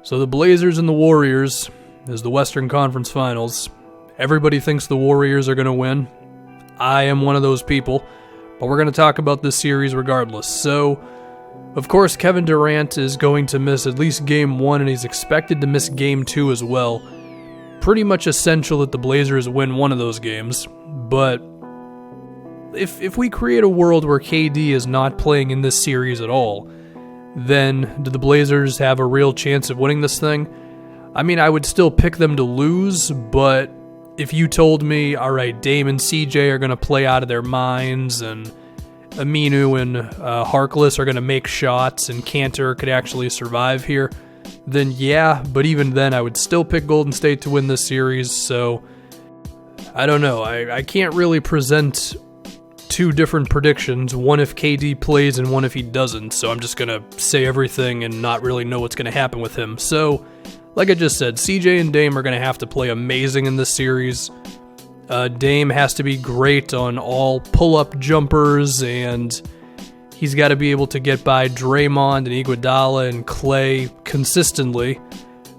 So the Blazers and the Warriors is the Western Conference Finals. Everybody thinks the Warriors are going to win. I am one of those people, but we're going to talk about this series regardless. So, of course, Kevin Durant is going to miss at least Game 1, and he's expected to miss Game 2 as well. Pretty much essential that the Blazers win one of those games, but if we create a world where KD is not playing in this series at all, then do the Blazers have a real chance of winning this thing? I mean, I would still pick them to lose, but if you told me, all right, Dame and CJ are going to play out of their minds, and Aminu and Harkless are going to make shots, and Kanter could actually survive here, then yeah, but even then I would still pick Golden State to win this series, so I don't know. I can't really present two different predictions, one if KD plays and one if he doesn't, so I'm just going to say everything and not really know what's going to happen with him. So, like I just said, CJ and Dame are going to have to play amazing in this series. Dame has to be great on all pull-up jumpers, and he's got to be able to get by Draymond and Iguodala and Clay consistently.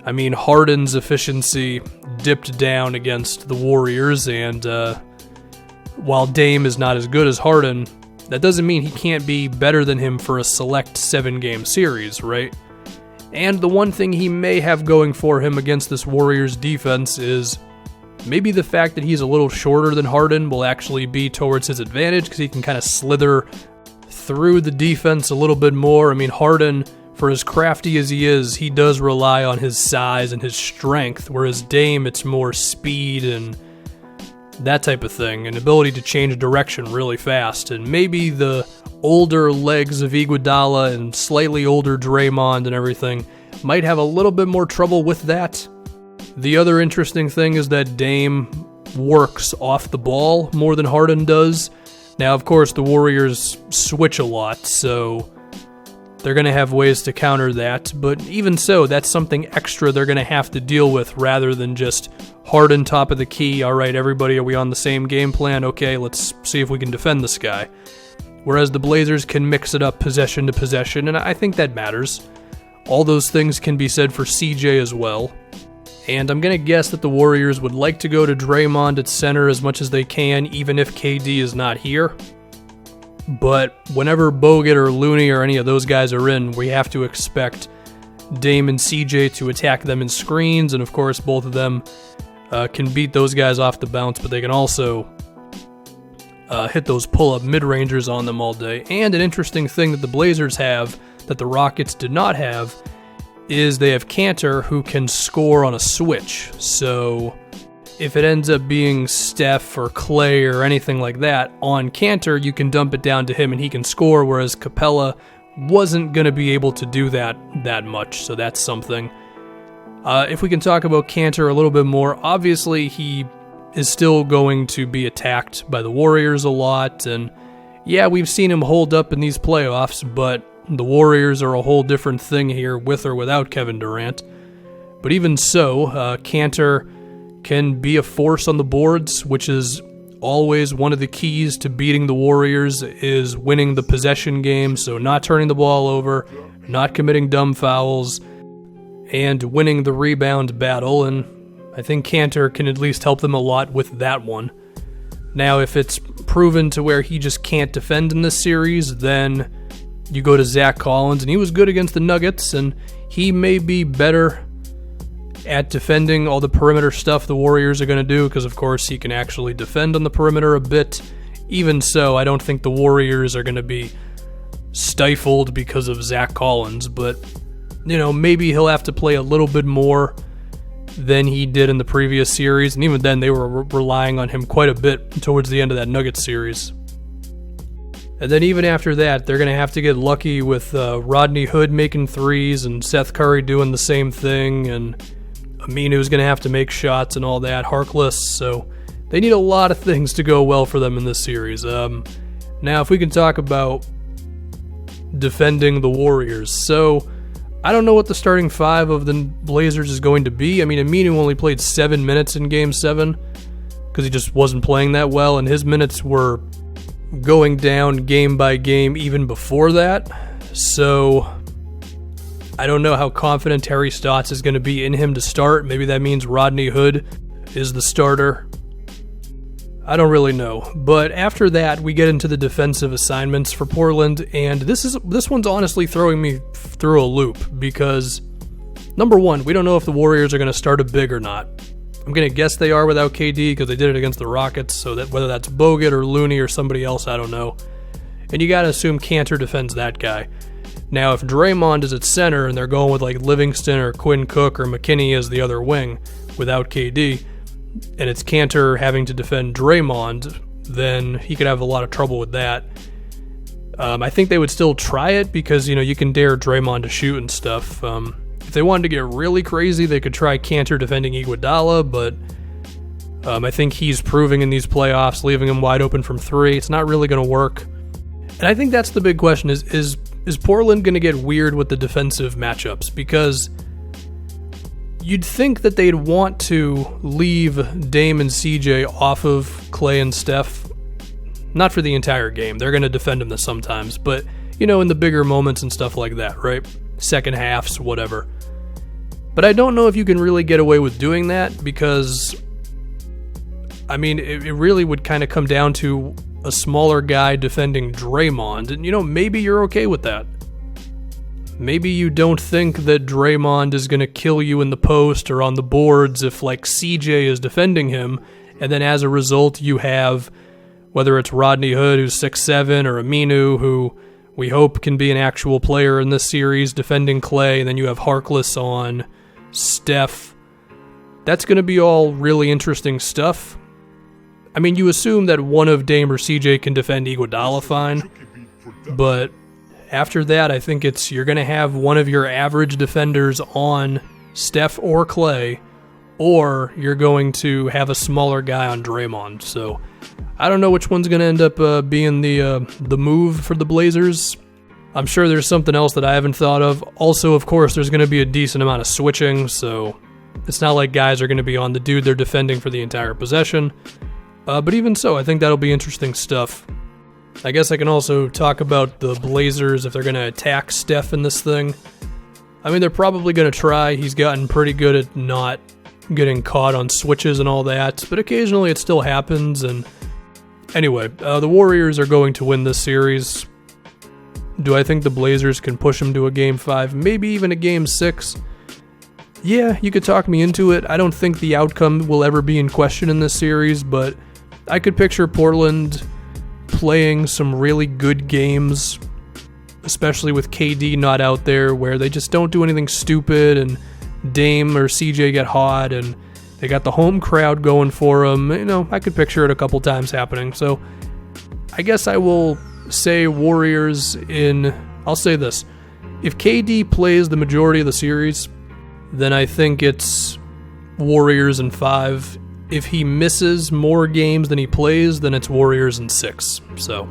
I mean, Harden's efficiency dipped down against the Warriors, and while Dame is not as good as Harden, that doesn't mean he can't be better than him for a select 7-game series, right? And the one thing he may have going for him against this Warriors defense is maybe the fact that he's a little shorter than Harden will actually be towards his advantage, because he can kind of slither through the defense a little bit more. I mean, Harden, for as crafty as he is, he does rely on his size and his strength, whereas Dame, it's more speed and that type of thing, an ability to change direction really fast. And maybe the older legs of Iguodala and slightly older Draymond and everything might have a little bit more trouble with that. The other interesting thing is that Dame works off the ball more than Harden does. Now, of course, the Warriors switch a lot, so they're going to have ways to counter that, but even so, that's something extra they're going to have to deal with rather than just Harden top of the key. All right, everybody, are we on the same game plan? Okay, let's see if we can defend this guy. Whereas the Blazers can mix it up possession to possession, and I think that matters. All those things can be said for CJ as well. And I'm going to guess that the Warriors would like to go to Draymond at center as much as they can, even if KD is not here. But whenever Bogut or Looney or any of those guys are in, we have to expect Dame and CJ to attack them in screens, and of course both of them can beat those guys off the bounce, but they can also hit those pull-up mid-rangers on them all day. And an interesting thing that the Blazers have that the Rockets did not have is they have Kanter, who can score on a switch. So if it ends up being Steph or Clay or anything like that, on Kanter, you can dump it down to him and he can score, whereas Capella wasn't going to be able to do that much, so that's something. If we can talk about Kanter a little bit more, obviously he is still going to be attacked by the Warriors a lot, and yeah, we've seen him hold up in these playoffs, but the Warriors are a whole different thing here with or without Kevin Durant. But even so, Kanter can be a force on the boards, which is always one of the keys to beating the Warriors, is winning the possession game, so not turning the ball over, not committing dumb fouls, and winning the rebound battle, and I think Kanter can at least help them a lot with that one. Now, if it's proven to where he just can't defend in this series, then you go to Zach Collins, and he was good against the Nuggets, and he may be better at defending all the perimeter stuff the Warriors are going to do, because of course he can actually defend on the perimeter a bit. Even so, I don't think the Warriors are going to be stifled because of Zach Collins, but maybe he'll have to play a little bit more than he did in the previous series, and even then they were relying on him quite a bit towards the end of that Nuggets series. And then even after that, they're going to have to get lucky with Rodney Hood making threes and Seth Curry doing the same thing, and Aminu's going to have to make shots and all that, Harkless, so they need a lot of things to go well for them in this series. Now, if we can talk about defending the Warriors, so I don't know what the starting five of the Blazers is going to be. I mean, Aminu only played 7 minutes in Game 7 because he just wasn't playing that well, and his minutes were going down game by game even before that. So I don't know how confident Terry Stotts is going to be in him to start. Maybe that means Rodney Hood is the starter. I don't really know. But after that, we get into the defensive assignments for Portland, and this one's honestly throwing me through a loop because, number one, we don't know if the Warriors are going to start a big or not. I'm going to guess they are without KD because they did it against the Rockets, so that whether that's Bogut or Looney or somebody else, I don't know. And you got to assume Kanter defends that guy. Now, if Draymond is at center and they're going with like Livingston or Quinn Cook or McKinney as the other wing without KD, and it's Kanter having to defend Draymond, then he could have a lot of trouble with that. I think they would still try it because, you can dare Draymond to shoot and stuff. If they wanted to get really crazy, they could try Kanter defending Iguodala, but I think he's proving in these playoffs, leaving him wide open from three. It's not really going to work. And I think that's the big question is Portland going to get weird with the defensive matchups? Because you'd think that they'd want to leave Dame and CJ off of Clay and Steph. Not for the entire game. They're going to defend them sometimes. But, in the bigger moments and stuff like that, right? Second halves, whatever. But I don't know if you can really get away with doing that because, it really would kind of come down to a smaller guy defending Draymond. And, maybe you're okay with that. Maybe you don't think that Draymond is going to kill you in the post or on the boards if, CJ is defending him, and then as a result you have, whether it's Rodney Hood, who's 6'7", or Aminu, who we hope can be an actual player in this series, defending Clay, and then you have Harkless on Steph. That's going to be all really interesting stuff. You assume that one of Dame or CJ can defend Iguodala fine, but after that, I think you're going to have one of your average defenders on Steph or Clay, or you're going to have a smaller guy on Draymond. So I don't know which one's going to end up being the move for the Blazers. I'm sure there's something else that I haven't thought of. Also, of course, there's going to be a decent amount of switching, so it's not like guys are going to be on the dude they're defending for the entire possession. But even so, I think that'll be interesting stuff. I guess I can also talk about the Blazers if they're going to attack Steph in this thing. They're probably going to try. He's gotten pretty good at not getting caught on switches and all that, but occasionally it still happens. And anyway, the Warriors are going to win this series. Do I think the Blazers can push them to a Game 5, maybe even a Game 6? Yeah, you could talk me into it. I don't think the outcome will ever be in question in this series, but I could picture Portland playing some really good games, especially with KD not out there, where they just don't do anything stupid and Dame or CJ get hot and they got the home crowd going for them. I could picture it a couple times happening. So I guess I will say Warriors I'll say this. If KD plays the majority of the series, then I think it's Warriors in 5. If he misses more games than he plays, then it's Warriors in 6. So